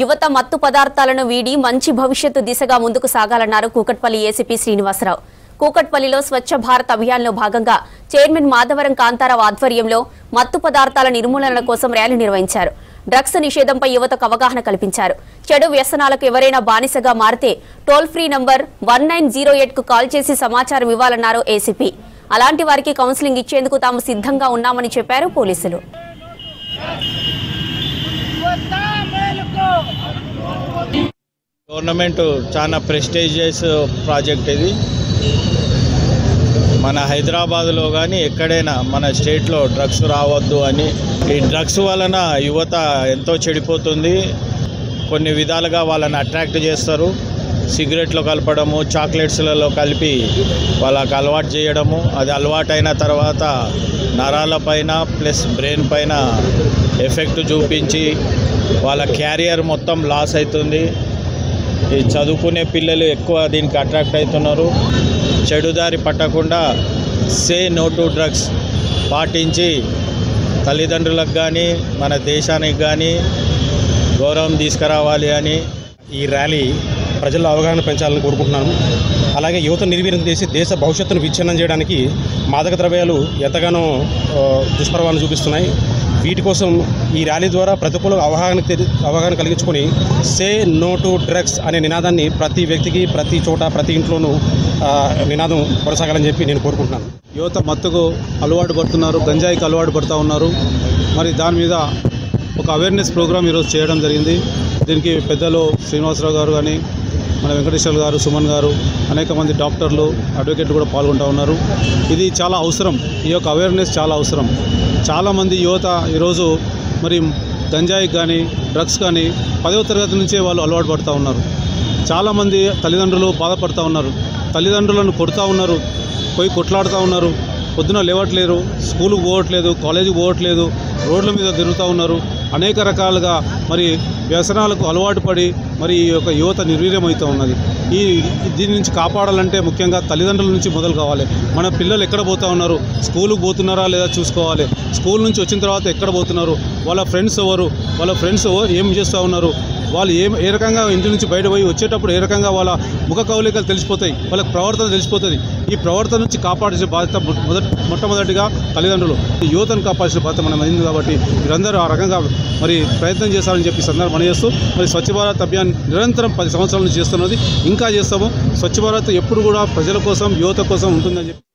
యువత మత్తు పదార్థాలను వీడి మంచి భవిష్యత్తు దిశగా ముందుకు సాగాలన్నారు కూకట్పల్లి ఏసీపీ శ్రీనివాసరావు. కూకట్పల్లిలో స్వచ్ఛ భారత్ అభియాన్లో భాగంగా చైర్మన్ మాధవరం కాంతారావు ఆధ్వర్యంలో మత్తు పదార్థాల నిర్మూలన కోసం ర్యాలీ నిర్వహించారు. డ్రగ్స్ నిషేధంపై యువతకు అవగాహన కల్పించారు. చెడు వ్యసనాలకు ఎవరైనా బానిసగా మారితే టోల్ ఫ్రీ నంబర్ 1908 కు కాల్ చేసి సమాచారం ఇవ్వాలన్నారు ఏసీపీ. అలాంటి వారికి కౌన్సిలింగ్ ఇచ్చేందుకు తాము సిద్ధంగా ఉన్నామని చెప్పారు పోలీసులు. గవర్నమెంట్ చాలా ప్రెస్టీజియస్ ప్రాజెక్ట్ ఇది. మన హైదరాబాద్లో కానీ ఎక్కడైనా మన స్టేట్లో డ్రగ్స్ రావద్దు అని. ఈ డ్రగ్స్ వలన యువత ఎంతో చెడిపోతుంది. కొన్ని విధాలుగా వాళ్ళని అట్రాక్ట్ చేస్తారు. సిగరెట్లో కలపడము, చాక్లెట్స్లలో కలిపి వాళ్ళకి అలవాటు చేయడము. అది అలవాటైన తర్వాత నరాలపైన ప్లస్ బ్రెయిన్ పైన ఎఫెక్ట్ చూపించి వాళ్ళ క్యారియర్ మొత్తం లాస్ అవుతుంది. ఈ చదువుకునే పిల్లలు ఎక్కువ దీనికి అట్రాక్ట్ అవుతున్నారు. చెడుదారి పట్టకుండా సే నో టు డ్రగ్స్ పాటించి తల్లిదండ్రులకు కానీ మన దేశానికి కానీ గౌరవం తీసుకురావాలి అని ఈ ర్యాలీ ప్రజల్లో అవగాహన పెంచాలని కోరుకుంటున్నాను. అలాగే యువత నిర్వీర్యం చేసి దేశ భవిష్యత్తును విచ్ఛిన్నం చేయడానికి మాదక ద్రవ్యాలు ఎంతగానో దుష్ప్రభావాలను చూపిస్తున్నాయి. వీటి కోసం ఈ ర్యాలీ ద్వారా ప్రతి ఒక్కరు అవగాహన కలిగించుకొని సే నో టు డ్రగ్స్ అనే నినాదాన్ని ప్రతి వ్యక్తికి, ప్రతి చోట, ప్రతి ఇంట్లోనూ నినాదం కొనసాగాలని చెప్పి నేను కోరుకుంటున్నాను. యువత మత్తుకు అలవాటు పడుతున్నారు, గంజాయికి అలవాటు పడుతూ ఉన్నారు. మరి దాని మీద ఒక అవేర్నెస్ ప్రోగ్రామ్ ఈరోజు చేయడం జరిగింది. దీనికి పెద్దలు శ్రీనివాసరావు గారు కానీ, మన వెంకటేశ్వర గారు, సుమన్ గారు, అనేక మంది డాక్టర్లు, అడ్వకేట్లు కూడా పాల్గొంటూ ఉన్నారు. ఇది చాలా అవసరం. ఈ యొక్క అవేర్నెస్ చాలా అవసరం. చాలామంది యువత ఈరోజు మరి గంజాయికి కానీ, డ్రగ్స్ కానీ 10వ తరగతి నుంచే వాళ్ళు అలవాటు పడుతూ ఉన్నారు. చాలామంది తల్లిదండ్రులు బాధపడుతూ ఉన్నారు. తల్లిదండ్రులను కొడుతూ ఉన్నారు, పోయి కొట్లాడుతూ ఉన్నారు. పొద్దున లేవట్లేరు, స్కూలుకు పోవట్లేదు, కాలేజీకి పోవట్లేదు, రోడ్ల మీద తిరుగుతూ ఉన్నారు. అనేక రకాలుగా మరి వ్యసనాలకు అలవాటు పడి మరి ఈ యొక్క యువత నిర్వీర్యమవుతూ ఉన్నది. దీని నుంచి కాపాడాలంటే ముఖ్యంగా తల్లిదండ్రుల నుంచి మొదలు కావాలి. మన పిల్లలు ఎక్కడ పోతూ ఉన్నారు, స్కూలుకు పోతున్నారా లేదా చూసుకోవాలి. స్కూల్ నుంచి వచ్చిన తర్వాత ఎక్కడ పోతున్నారు, వాళ్ళ ఫ్రెండ్స్ ఎవరు, ఏం చేస్తూ ఉన్నారు, వాళ్ళు ఏ రకంగా ఇంటి నుంచి బయట పోయి వచ్చేటప్పుడు ఏ రకంగా వాళ్ళ ముఖ కవళికలు తెలిసిపోతాయి, వాళ్ళ ప్రవర్తన తెలిసిపోతుంది. ఈ ప్రవర్తన నుంచి కాపాడాల్సిన బాధ్యత మొట్టమొదటిగా తల్లిదండ్రులు. యువతను కాపాడాల్సిన బాధ్యత మనం అయింది. కాబట్టి మీరందరూ ఆ రకంగా మరి ప్రయత్నం చేస్తారని చెప్పి సందర్భం చేస్తూ మరి స్వచ్ఛ భారత్ అభియాన్ నిరంతరం 10 సంవత్సరాల నుంచి చేస్తున్నది, ఇంకా చేస్తాము. స్వచ్ఛ భారత్ ఎప్పుడు కూడా ప్రజల కోసం, యువత కోసం ఉంటుందని చెప్పి